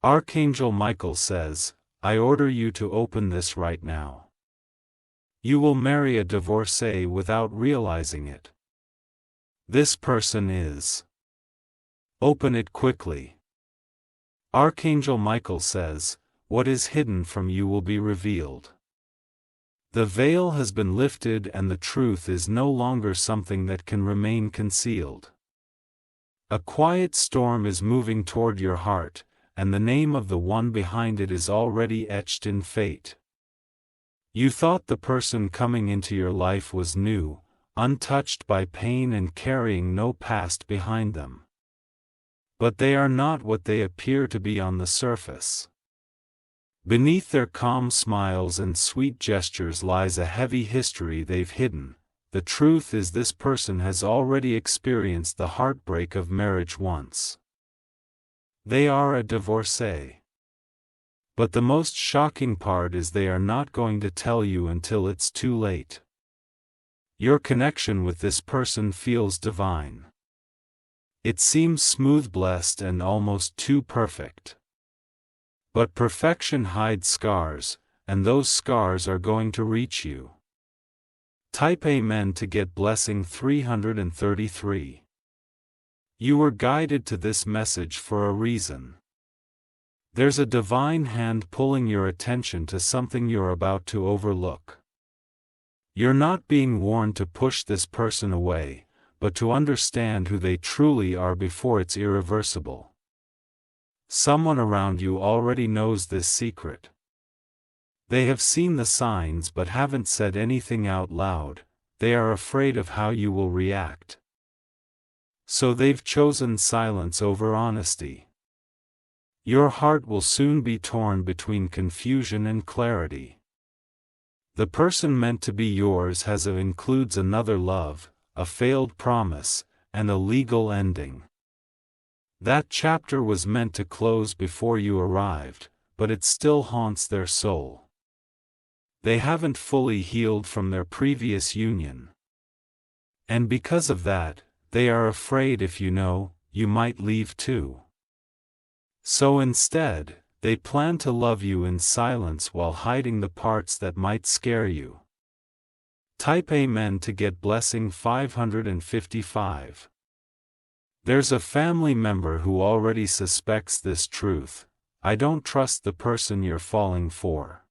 Archangel Michael says, I order you to open this right now. You will marry a divorcee without realizing it. This person is. Open it quickly. Archangel Michael says, what is hidden from you will be revealed. The veil has been lifted and the truth is no longer something that can remain concealed. A quiet storm is moving toward your heart, and the name of the one behind it is already etched in fate. You thought the person coming into your life was new, untouched by pain and carrying no past behind them. But they are not what they appear to be on the surface. Beneath their calm smiles and sweet gestures lies a heavy history they've hidden. The truth is this person has already experienced the heartbreak of marriage once. They are a divorcee. But the most shocking part is they are not going to tell you until it's too late. Your connection with this person feels divine. It seems smooth, blessed, and almost too perfect. But perfection hides scars, and those scars are going to reach you. Type Amen to get blessing 333. You were guided to this message for a reason. There's a divine hand pulling your attention to something you're about to overlook. You're not being warned to push this person away, but to understand who they truly are before it's irreversible. Someone around you already knows this secret. They have seen the signs but haven't said anything out loud. They are afraid of how you will react. So they've chosen silence over honesty. Your heart will soon be torn between confusion and clarity. The person meant to be yours includes another love, a failed promise, and a legal ending. That chapter was meant to close before you arrived, but it still haunts their soul. They haven't fully healed from their previous union. And because of that, they are afraid if you know, you might leave too. So instead, they plan to love you in silence while hiding the parts that might scare you. Type Amen to get blessing 555. There's a family member who already suspects this truth. I don't trust the person you're falling for.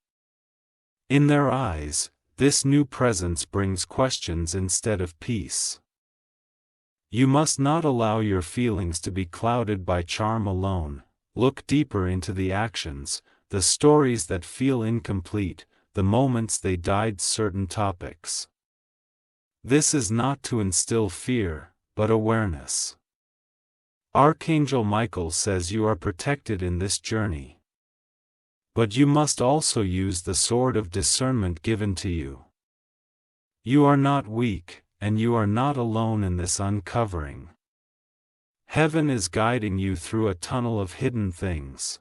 In their eyes, this new presence brings questions instead of peace. You must not allow your feelings to be clouded by charm alone. Look deeper into the actions, the stories that feel incomplete, the moments they denied certain topics. This is not to instill fear, but awareness. Archangel Michael says you are protected in this journey. But you must also use the sword of discernment given to you. You are not weak, and you are not alone in this uncovering. Heaven is guiding you through a tunnel of hidden things.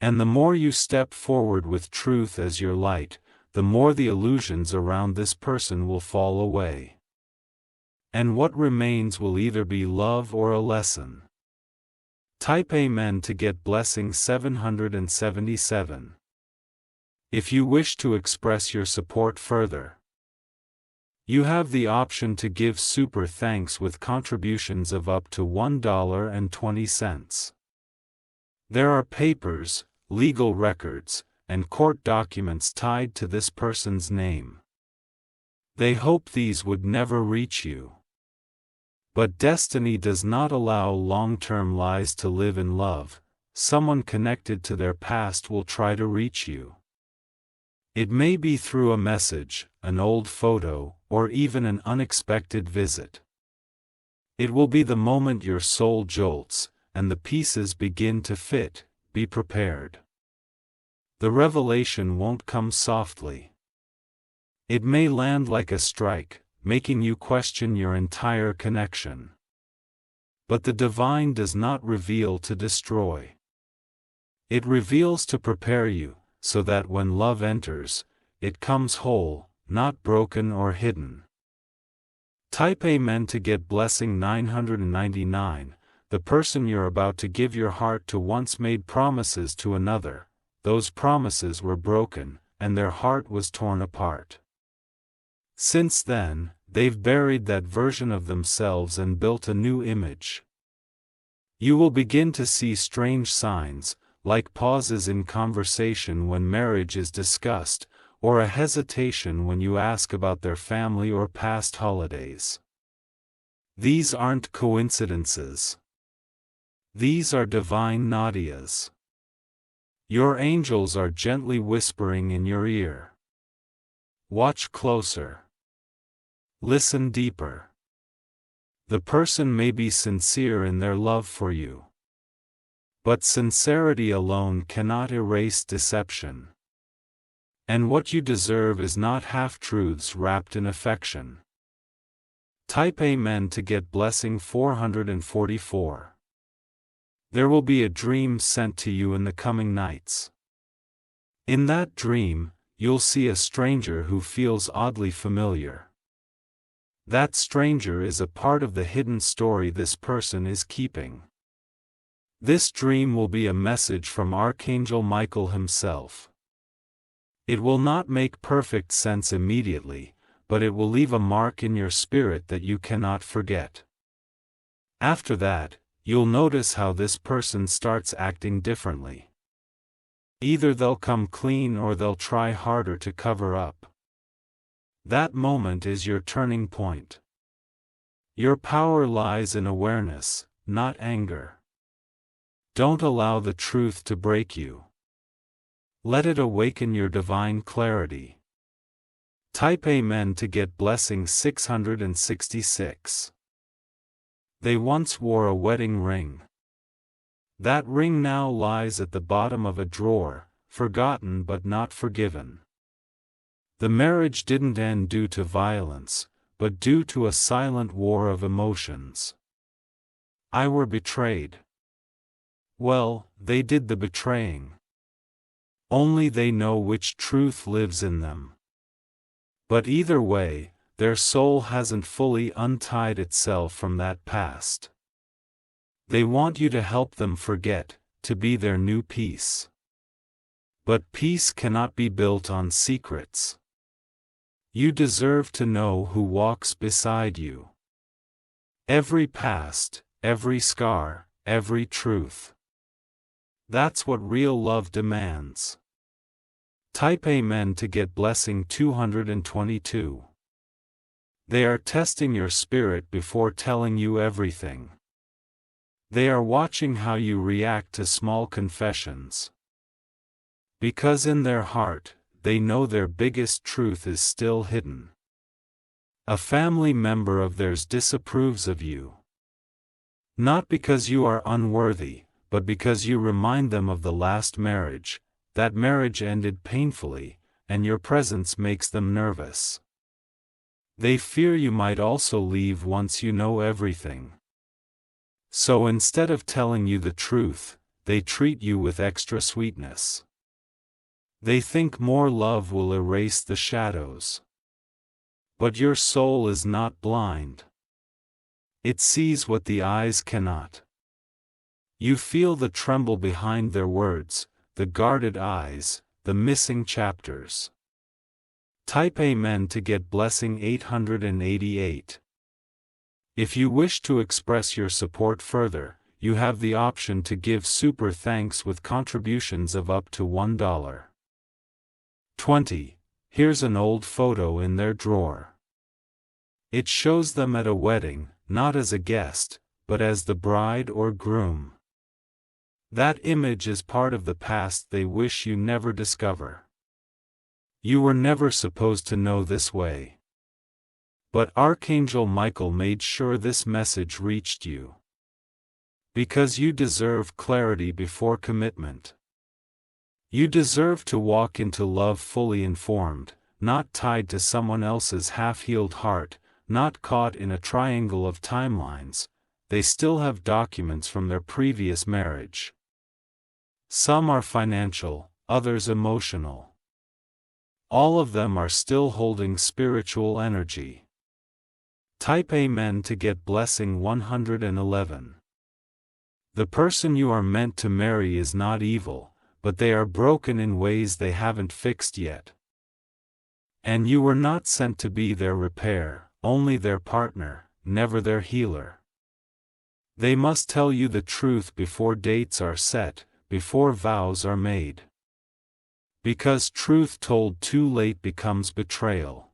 And the more you step forward with truth as your light, the more the illusions around this person will fall away. And what remains will either be love or a lesson. Type Amen to get blessing 777. If you wish to express your support further, you have the option to give super thanks with contributions of up to $1.20. There are papers, legal records, and court documents tied to this person's name. They hope these would never reach you. But destiny does not allow long-term lies to live in love. Someone connected to their past will try to reach you. It may be through a message, an old photo, or even an unexpected visit. It will be the moment your soul jolts, and the pieces begin to fit. Be prepared. The revelation won't come softly. It may land like a strike, making you question your entire connection. But the divine does not reveal to destroy. It reveals to prepare you, so that when love enters, it comes whole, not broken or hidden. Type Amen to get blessing 999. the person you're about to give your heart to once made promises to another. Those promises were broken, and their heart was torn apart. Since then, they've buried that version of themselves and built a new image. You will begin to see strange signs, like pauses in conversation when marriage is discussed, or a hesitation when you ask about their family or past holidays. These aren't coincidences. These are divine narrates. Your angels are gently whispering in your ear. Watch closer. Listen deeper. The person may be sincere in their love for you. But sincerity alone cannot erase deception. And what you deserve is not half-truths wrapped in affection. Type Amen to get blessing 444. There will be a dream sent to you in the coming nights. In that dream, you'll see a stranger who feels oddly familiar. That stranger is a part of the hidden story this person is keeping. This dream will be a message from Archangel Michael himself. It will not make perfect sense immediately, but it will leave a mark in your spirit that you cannot forget. After that, you'll notice how this person starts acting differently. Either they'll come clean or they'll try harder to cover up. That moment is your turning point. Your power lies in awareness, not anger. Don't allow the truth to break you. Let it awaken your divine clarity. Type Amen to get blessing 666. They once wore a wedding ring. That ring now lies at the bottom of a drawer, forgotten but not forgiven. The marriage didn't end due to violence, but due to a silent war of emotions. I were betrayed. Well, they did the betraying. Only they know which truth lives in them. But either way, their soul hasn't fully untied itself from that past. They want you to help them forget, to be their new peace. But peace cannot be built on secrets. You deserve to know who walks beside you. Every past, every scar, every truth. That's what real love demands. Type Amen to get blessing 222. They are testing your spirit before telling you everything. They are watching how you react to small confessions. Because in their heart, they know their biggest truth is still hidden. A family member of theirs disapproves of you. Not because you are unworthy, but because you remind them of the last marriage. That marriage ended painfully, and your presence makes them nervous. They fear you might also leave once you know everything. So instead of telling you the truth, they treat you with extra sweetness. They think more love will erase the shadows. But your soul is not blind. It sees what the eyes cannot. You feel the tremble behind their words, the guarded eyes, the missing chapters. Type Amen to get blessing 888. If you wish to express your support further, you have the option to give super thanks with contributions of up to $1. 20. Here's an old photo in their drawer. It shows them at a wedding, not as a guest, but as the bride or groom. That image is part of the past they wish you never discover. You were never supposed to know this way. But Archangel Michael made sure this message reached you. Because you deserve clarity before commitment. You deserve to walk into love fully informed, not tied to someone else's half-healed heart, not caught in a triangle of timelines. They still have documents from their previous marriage. Some are financial, others emotional. All of them are still holding spiritual energy. Type Amen to get blessing 111. The person you are meant to marry is not evil, but they are broken in ways they haven't fixed yet. And you were not sent to be their repair, only their partner, never their healer. They must tell you the truth before dates are set, before vows are made. Because truth told too late becomes betrayal.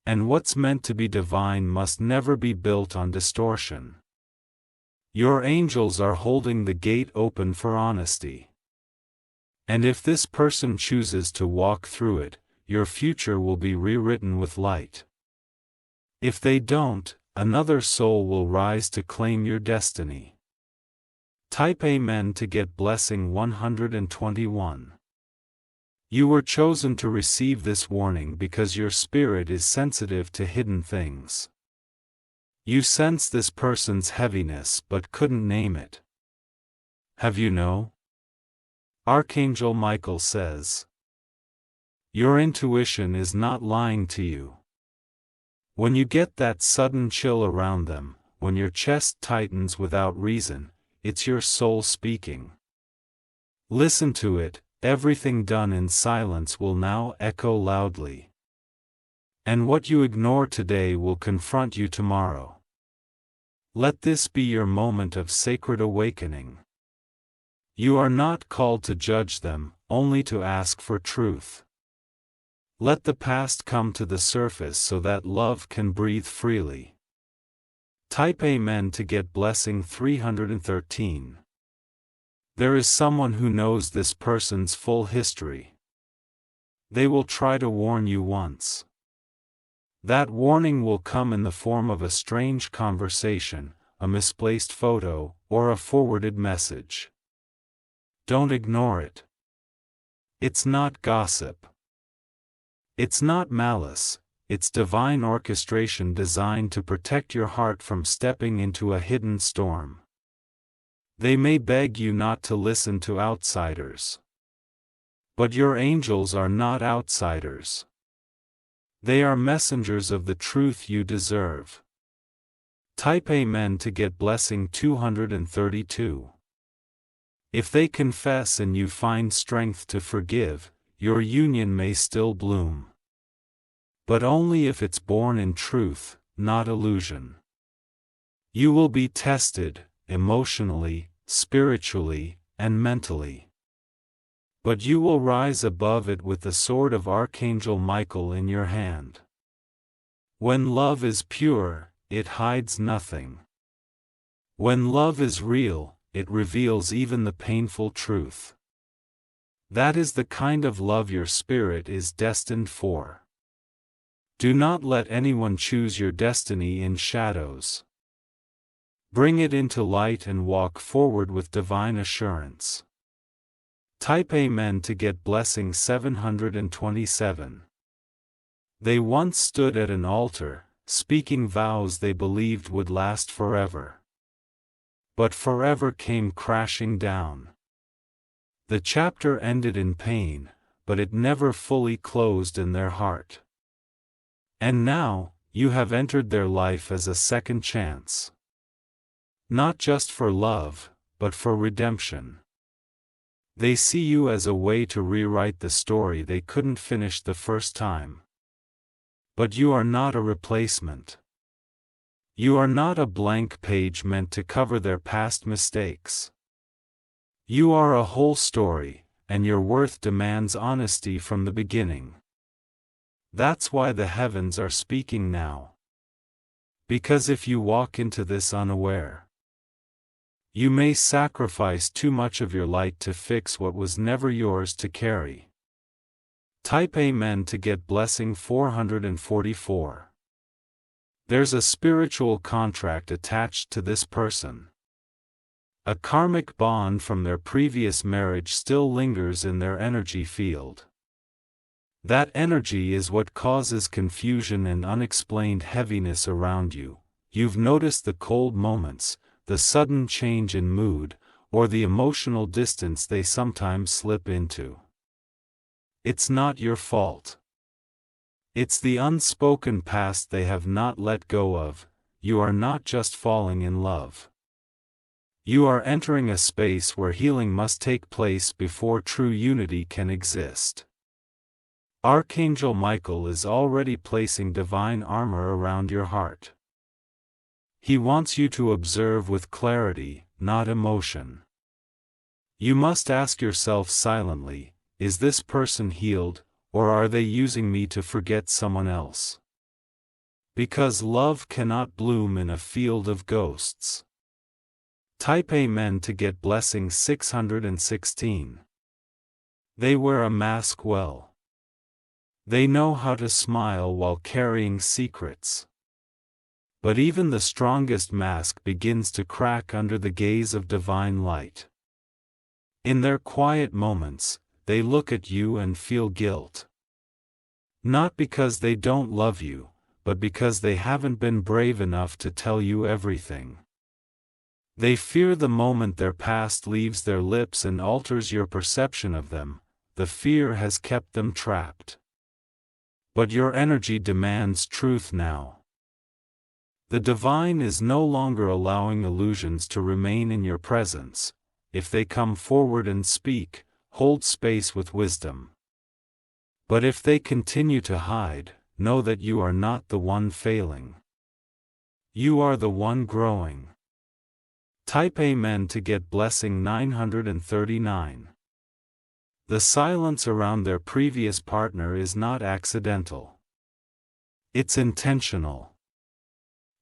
And what's meant to be divine must never be built on distortion. Your angels are holding the gate open for honesty. And if this person chooses to walk through it, your future will be rewritten with light. If they don't, another soul will rise to claim your destiny. Type Amen to get blessing 121. You were chosen to receive this warning because your spirit is sensitive to hidden things. You sense this person's heaviness but couldn't name it. Have you know? Archangel Michael says. Your intuition is not lying to you. When you get that sudden chill around them, when your chest tightens without reason, it's your soul speaking. Listen to it, everything done in silence will now echo loudly. And what you ignore today will confront you tomorrow. Let this be your moment of sacred awakening. You are not called to judge them, only to ask for truth. Let the past come to the surface so that love can breathe freely. Type Amen to get blessing 313. There is someone who knows this person's full history. They will try to warn you once. That warning will come in the form of a strange conversation, a misplaced photo, or a forwarded message. Don't ignore it. It's not gossip. It's not malice, it's divine orchestration designed to protect your heart from stepping into a hidden storm. They may beg you not to listen to outsiders. But your angels are not outsiders. They are messengers of the truth you deserve. Type Amen to get blessing 232. If they confess and you find strength to forgive, your union may still bloom. But only if it's born in truth, not illusion. You will be tested, emotionally, spiritually, and mentally. But you will rise above it with the sword of Archangel Michael in your hand. When love is pure, it hides nothing. When love is real, it reveals even the painful truth. That is the kind of love your spirit is destined for. Do not let anyone choose your destiny in shadows. Bring it into light and walk forward with divine assurance. Type Amen to get blessing 727. They once stood at an altar, speaking vows they believed would last forever. But forever came crashing down. The chapter ended in pain, but it never fully closed in their heart. And now, you have entered their life as a second chance. Not just for love, but for redemption. They see you as a way to rewrite the story they couldn't finish the first time. But you are not a replacement. You are not a blank page meant to cover their past mistakes. You are a whole story, and your worth demands honesty from the beginning. That's why the heavens are speaking now. Because if you walk into this unaware, you may sacrifice too much of your light to fix what was never yours to carry. Type Amen to get blessing 444. There's a spiritual contract attached to this person. A karmic bond from their previous marriage still lingers in their energy field. That energy is what causes confusion and unexplained heaviness around you. You've noticed the cold moments, the sudden change in mood, or the emotional distance they sometimes slip into. It's not your fault. It's the unspoken past they have not let go of. You are not just falling in love. You are entering a space where healing must take place before true unity can exist. Archangel Michael is already placing divine armor around your heart. He wants you to observe with clarity, not emotion. You must ask yourself silently, is this person healed, or are they using me to forget someone else? Because love cannot bloom in a field of ghosts. Type Amen to get blessing 616. They wear a mask well. They know how to smile while carrying secrets. But even the strongest mask begins to crack under the gaze of divine light. In their quiet moments, they look at you and feel guilt. Not because they don't love you, but because they haven't been brave enough to tell you everything. They fear the moment their past leaves their lips and alters your perception of them. The fear has kept them trapped. But your energy demands truth now. The divine is no longer allowing illusions to remain in your presence. If they come forward and speak, hold space with wisdom. But if they continue to hide, know that you are not the one failing. You are the one growing. Type Amen to get blessing 939. The silence around their previous partner is not accidental. It's intentional.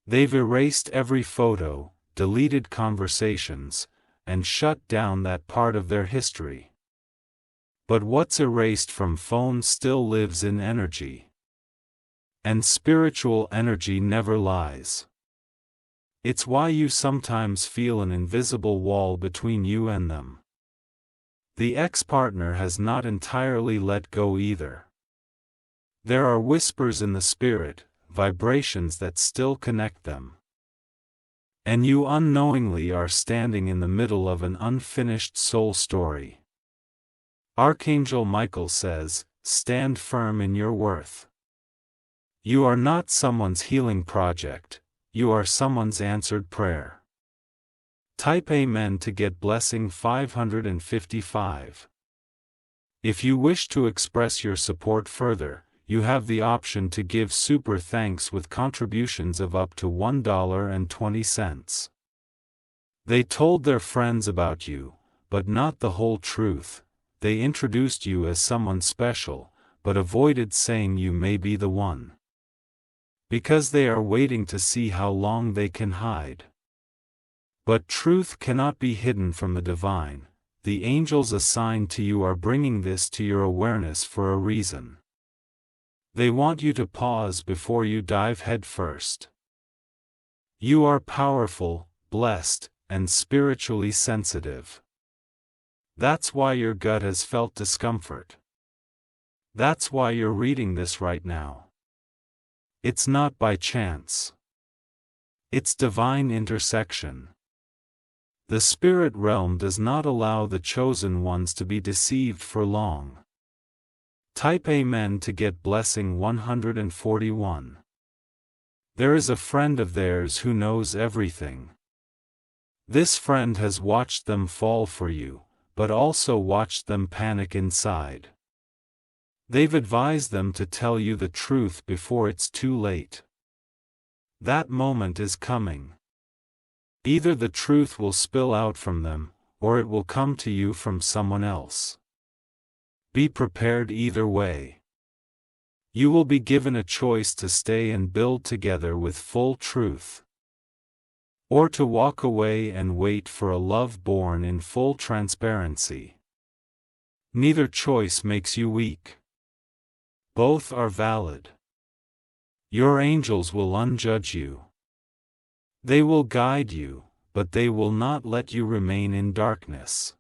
They've erased every photo, deleted conversations, and shut down that part of their history. But what's erased from phones still lives in energy. And spiritual energy never lies. It's why you sometimes feel an invisible wall between you and them. The ex-partner has not entirely let go either. There are whispers in the spirit, vibrations that still connect them. And you unknowingly are standing in the middle of an unfinished soul story. Archangel Michael says, stand firm in your worth. You are not someone's healing project, you are someone's answered prayer. Type Amen to get blessing 555. If you wish to express your support further, you have the option to give super thanks with contributions of up to $1.20. They told their friends about you, but not the whole truth. They introduced you as someone special, but avoided saying you may be the one. Because they are waiting to see how long they can hide. But truth cannot be hidden from the divine. The angels assigned to you are bringing this to your awareness for a reason. They want you to pause before you dive headfirst. You are powerful, blessed, and spiritually sensitive. That's why your gut has felt discomfort. That's why you're reading this right now. It's not by chance. It's divine intersection. The spirit realm does not allow the chosen ones to be deceived for long. Type Amen to get blessing 141. There is a friend of theirs who knows everything. This friend has watched them fall for you, but also watched them panic inside. They've advised them to tell you the truth before it's too late. That moment is coming. Either the truth will spill out from them, or it will come to you from someone else. Be prepared either way. You will be given a choice to stay and build together with full truth, or to walk away and wait for a love born in full transparency. Neither choice makes you weak. Both are valid. Your angels will unjudge you. They will guide you, but they will not let you remain in darkness.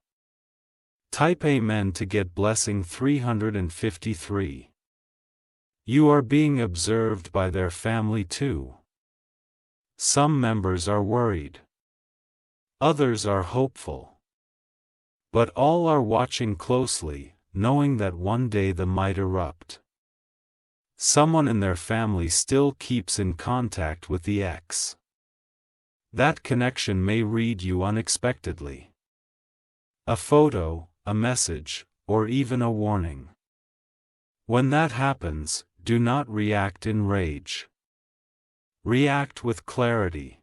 Type Amen to get blessing 353. You are being observed by their family too. Some members are worried. Others are hopeful. But all are watching closely, knowing that one day they might erupt. Someone in their family still keeps in contact with the ex. That connection may read you unexpectedly. A photo, a message, or even a warning. When that happens, do not react in rage. React with clarity.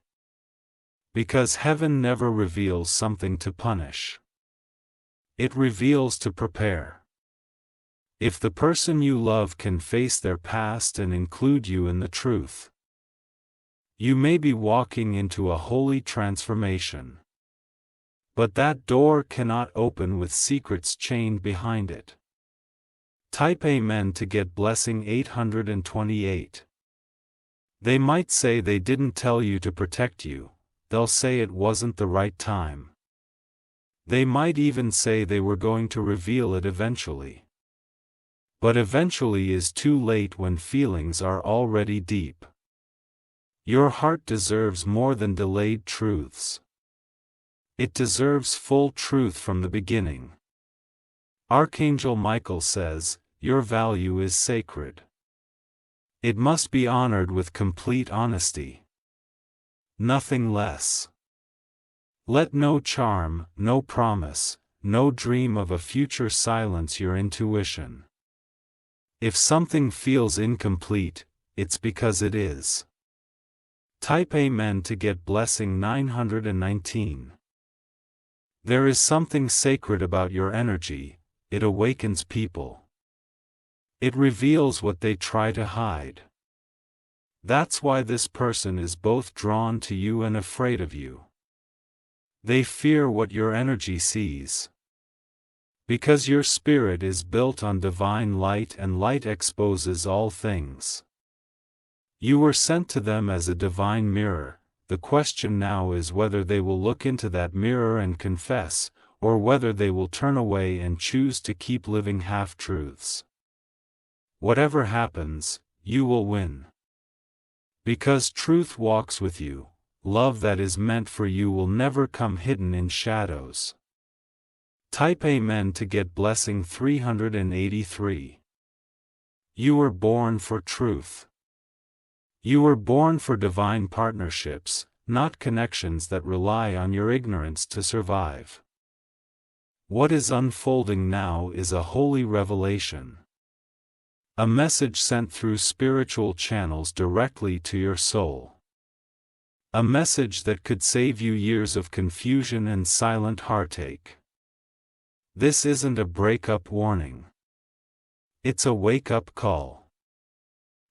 Because heaven never reveals something to punish. It reveals to prepare. If the person you love can face their past and include you in the truth, you may be walking into a holy transformation. But that door cannot open with secrets chained behind it. Type Amen to get blessing 828. They might say they didn't tell you to protect you, they'll say it wasn't the right time. They might even say they were going to reveal it eventually. But eventually is too late when feelings are already deep. Your heart deserves more than delayed truths. It deserves full truth from the beginning. Archangel Michael says, your value is sacred. It must be honored with complete honesty. Nothing less. Let no charm, no promise, no dream of a future silence your intuition. If something feels incomplete, it's because it is. Type Amen to get blessing 919. There is something sacred about your energy, it awakens people. It reveals what they try to hide. That's why this person is both drawn to you and afraid of you. They fear what your energy sees. Because your spirit is built on divine light and light exposes all things. You were sent to them as a divine mirror. The question now is whether they will look into that mirror and confess, or whether they will turn away and choose to keep living half-truths. Whatever happens, you will win. Because truth walks with you, love that is meant for you will never come hidden in shadows. Type Amen to get blessing 383. You were born for truth. You were born for divine partnerships, not connections that rely on your ignorance to survive. What is unfolding now is a holy revelation. A message sent through spiritual channels directly to your soul. A message that could save you years of confusion and silent heartache. This isn't a breakup warning. It's a wake-up call.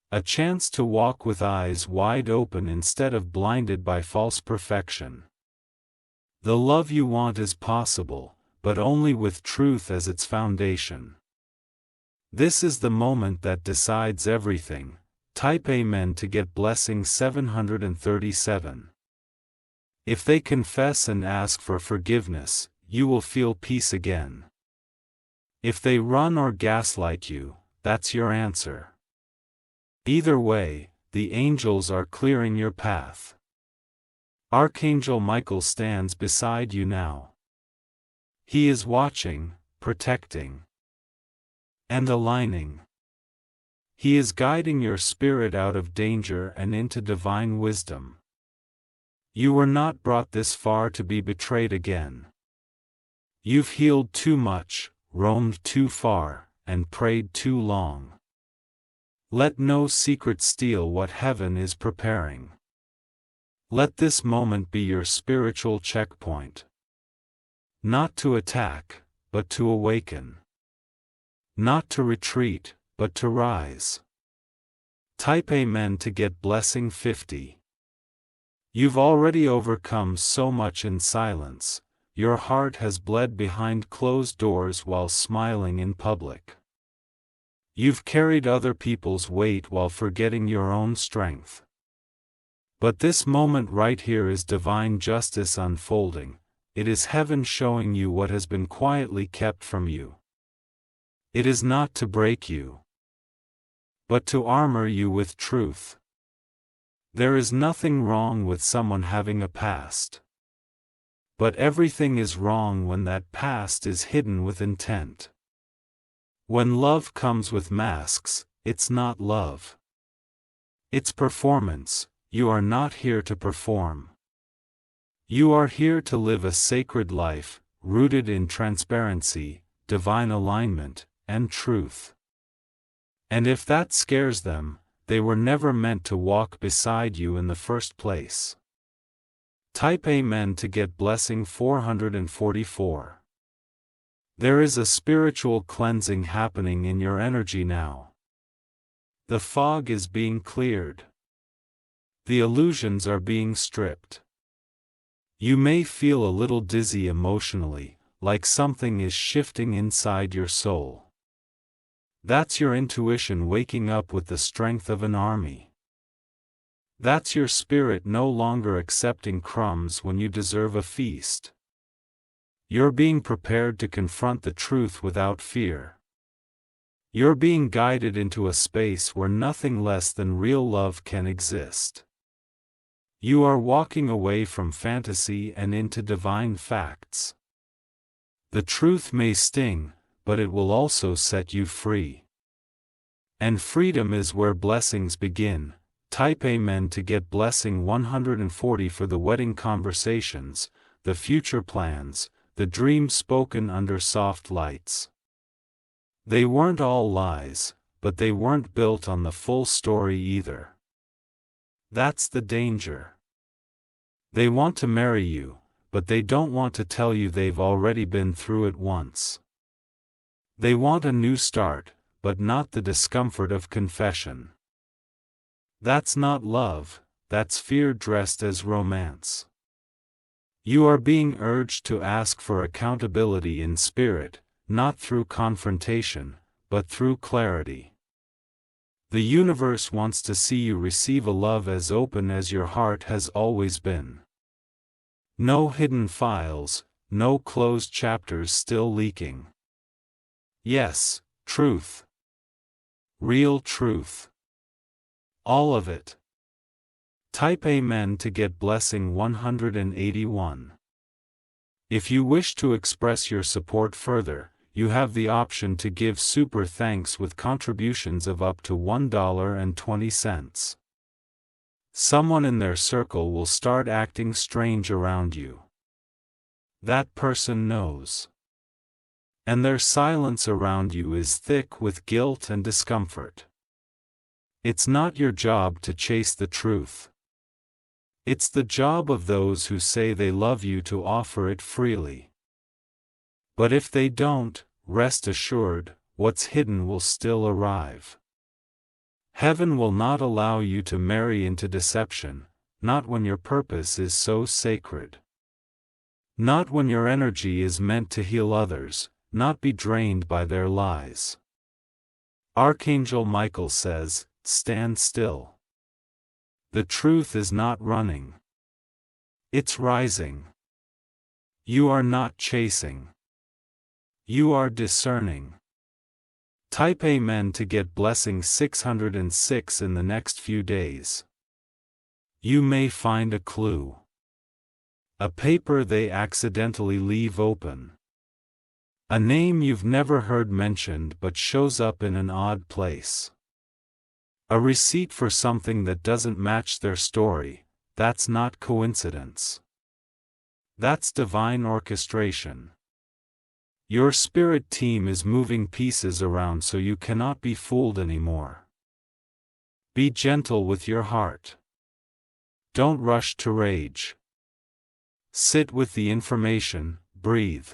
A chance to walk with eyes wide open instead of blinded by false perfection. The love you want is possible, but only with truth as its foundation. This is the moment that decides everything. Type Amen to get blessing 737. If they confess and ask for forgiveness, you will feel peace again. If they run or gaslight you, that's your answer. Either way, the angels are clearing your path. Archangel Michael stands beside you now. He is watching, protecting, and aligning. He is guiding your spirit out of danger and into divine wisdom. You were not brought this far to be betrayed again. You've healed too much, roamed too far, and prayed too long. Let no secret steal what heaven is preparing. Let this moment be your spiritual checkpoint. Not to attack, but to awaken. Not to retreat, but to rise. Type Amen to get blessing 50. You've already overcome so much in silence. Your heart has bled behind closed doors while smiling in public. You've carried other people's weight while forgetting your own strength. But this moment right here is divine justice unfolding. It is heaven showing you what has been quietly kept from you. It is not to break you, but to armor you with truth. There is nothing wrong with someone having a past. But everything is wrong when that past is hidden with intent. When love comes with masks, it's not love. It's performance. You are not here to perform. You are here to live a sacred life, rooted in transparency, divine alignment, and truth. And if that scares them, they were never meant to walk beside you in the first place. Type Amen to get blessing 444. There is a spiritual cleansing happening in your energy now. The fog is being cleared. The illusions are being stripped. You may feel a little dizzy emotionally, like something is shifting inside your soul. That's your intuition waking up with the strength of an army. That's your spirit no longer accepting crumbs when you deserve a feast. You're being prepared to confront the truth without fear. You're being guided into a space where nothing less than real love can exist. You are walking away from fantasy and into divine facts. The truth may sting, but it will also set you free. And freedom is where blessings begin. Type Amen to get blessing 140 for the wedding conversations, the future plans, the dreams spoken under soft lights. They weren't all lies, but they weren't built on the full story either. That's the danger. They want to marry you, but they don't want to tell you they've already been through it once. They want a new start, but not the discomfort of confession. That's not love, that's fear dressed as romance. You are being urged to ask for accountability in spirit, not through confrontation, but through clarity. The universe wants to see you receive a love as open as your heart has always been. No hidden files, no closed chapters still leaking. Yes, truth. Real truth. All of it. Type Amen to get blessing 181. If you wish to express your support further, you have the option to give super thanks with contributions of up to $1.20. Someone in their circle will start acting strange around you. That person knows. And their silence around you is thick with guilt and discomfort. It's not your job to chase the truth. It's the job of those who say they love you to offer it freely. But if they don't, rest assured, what's hidden will still arrive. Heaven will not allow you to marry into deception, not when your purpose is so sacred. Not when your energy is meant to heal others, not be drained by their lies. Archangel Michael says, stand still. The truth is not running. It's rising. You are not chasing. You are discerning. Type Amen to get blessing 606 in the next few days. You may find a clue. A paper they accidentally leave open. A name you've never heard mentioned but shows up in an odd place. A receipt for something that doesn't match their story. That's not coincidence. That's divine orchestration. Your spirit team is moving pieces around so you cannot be fooled anymore. Be gentle with your heart. Don't rush to rage. Sit with the information, breathe.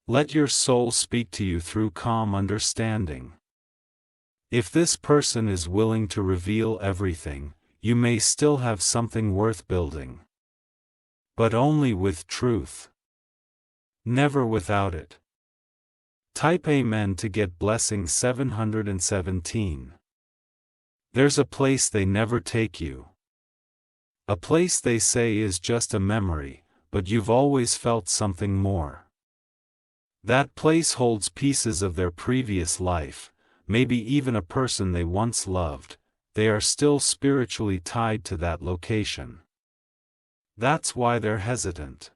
Let your soul speak to you through calm understanding. If this person is willing to reveal everything, you may still have something worth building. But only with truth. Never without it. Type Amen to get blessing 717. There's a place they never take you. A place they say is just a memory, but you've always felt something more. That place holds pieces of their previous life, maybe even a person they once loved. They are still spiritually tied to that location. That's why they're hesitant.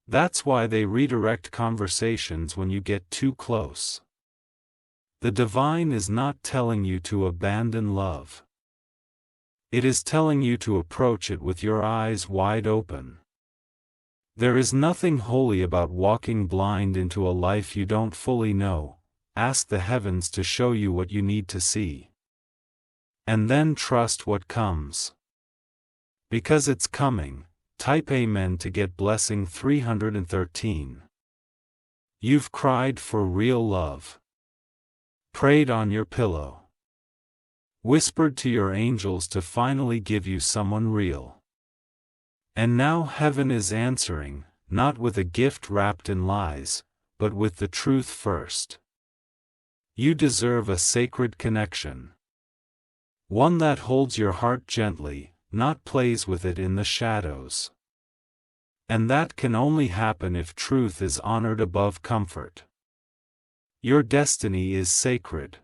That's why they redirect conversations when you get too close. The divine is not telling you to abandon love. It is telling you to approach it with your eyes wide open. There is nothing holy about walking blind into a life you don't fully know. Ask the heavens to show you what you need to see. And then trust what comes. Because it's coming. Type Amen to get blessing 313. You've cried for real love. Prayed on your pillow. Whispered to your angels to finally give you someone real. And now heaven is answering, not with a gift wrapped in lies, but with the truth first. You deserve a sacred connection. One that holds your heart gently, not plays with it in the shadows. And that can only happen if truth is honored above comfort. Your destiny is sacred.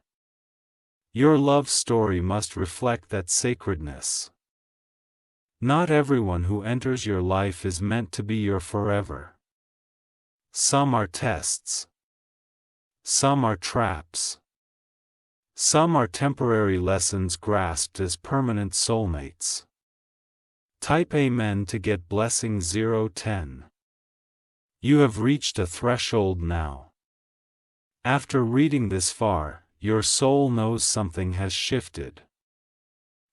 Your love story must reflect that sacredness. Not everyone who enters your life is meant to be your forever. Some are tests. Some are traps. Some are temporary lessons grasped as permanent soulmates. Type Amen to get blessing 010. You have reached a threshold now. After reading this far, your soul knows something has shifted.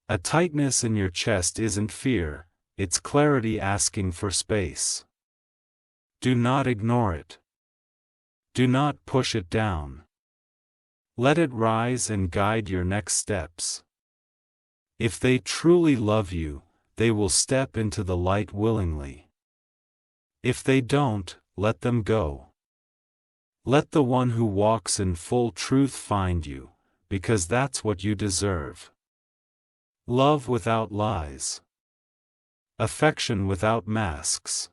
A tightness in your chest isn't fear, it's clarity asking for space. Do not ignore it. Do not push it down. Let it rise and guide your next steps. If they truly love you, they will step into the light willingly. If they don't, let them go. Let the one who walks in full truth find you, because that's what you deserve. Love without lies. Affection without masks.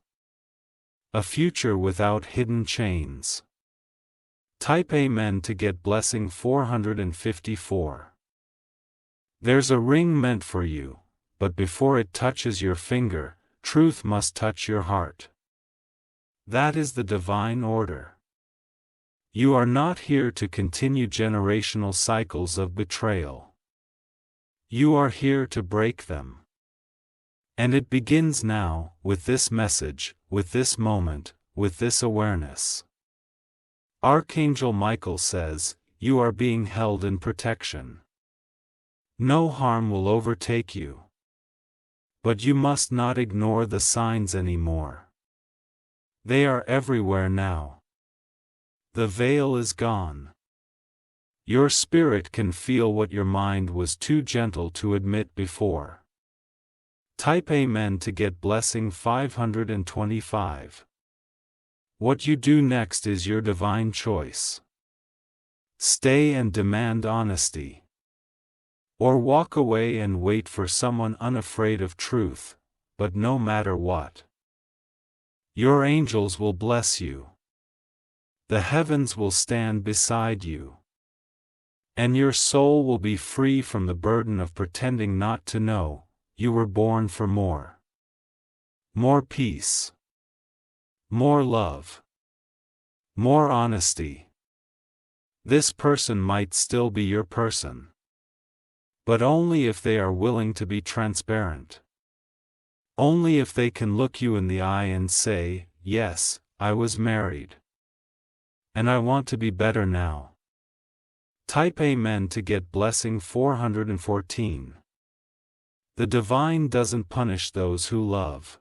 A future without hidden chains. Type Amen to get blessing 454. There's a ring meant for you, but before it touches your finger, truth must touch your heart. That is the divine order. You are not here to continue generational cycles of betrayal. You are here to break them. And it begins now, with this message, with this moment, with this awareness. Archangel Michael says, you are being held in protection. No harm will overtake you. But you must not ignore the signs anymore. They are everywhere now. The veil is gone. Your spirit can feel what your mind was too gentle to admit before. Type Amen to get blessing 525. What you do next is your divine choice. Stay and demand honesty. Or walk away and wait for someone unafraid of truth, but no matter what. Your angels will bless you. The heavens will stand beside you. And your soul will be free from the burden of pretending not to know. You were born for more. More peace. More love. More honesty. This person might still be your person. But only if they are willing to be transparent. Only if they can look you in the eye and say, yes, I was married. And I want to be better now. Type Amen to get blessing 414. The divine doesn't punish those who love.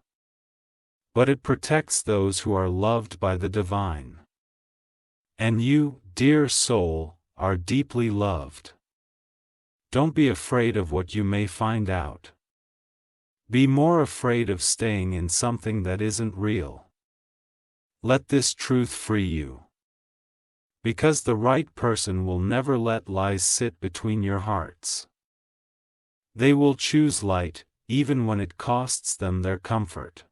But it protects those who are loved by the divine. And you, dear soul, are deeply loved. Don't be afraid of what you may find out. Be more afraid of staying in something that isn't real. Let this truth free you. Because the right person will never let lies sit between your hearts. They will choose light, even when it costs them their comfort.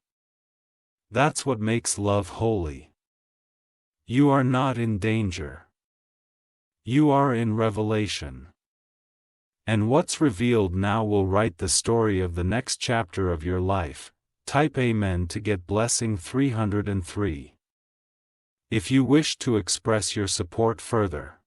That's what makes love holy. You are not in danger. You are in revelation. And what's revealed now will write the story of the next chapter of your life. Type Amen to get blessing 303. If you wish to express your support further,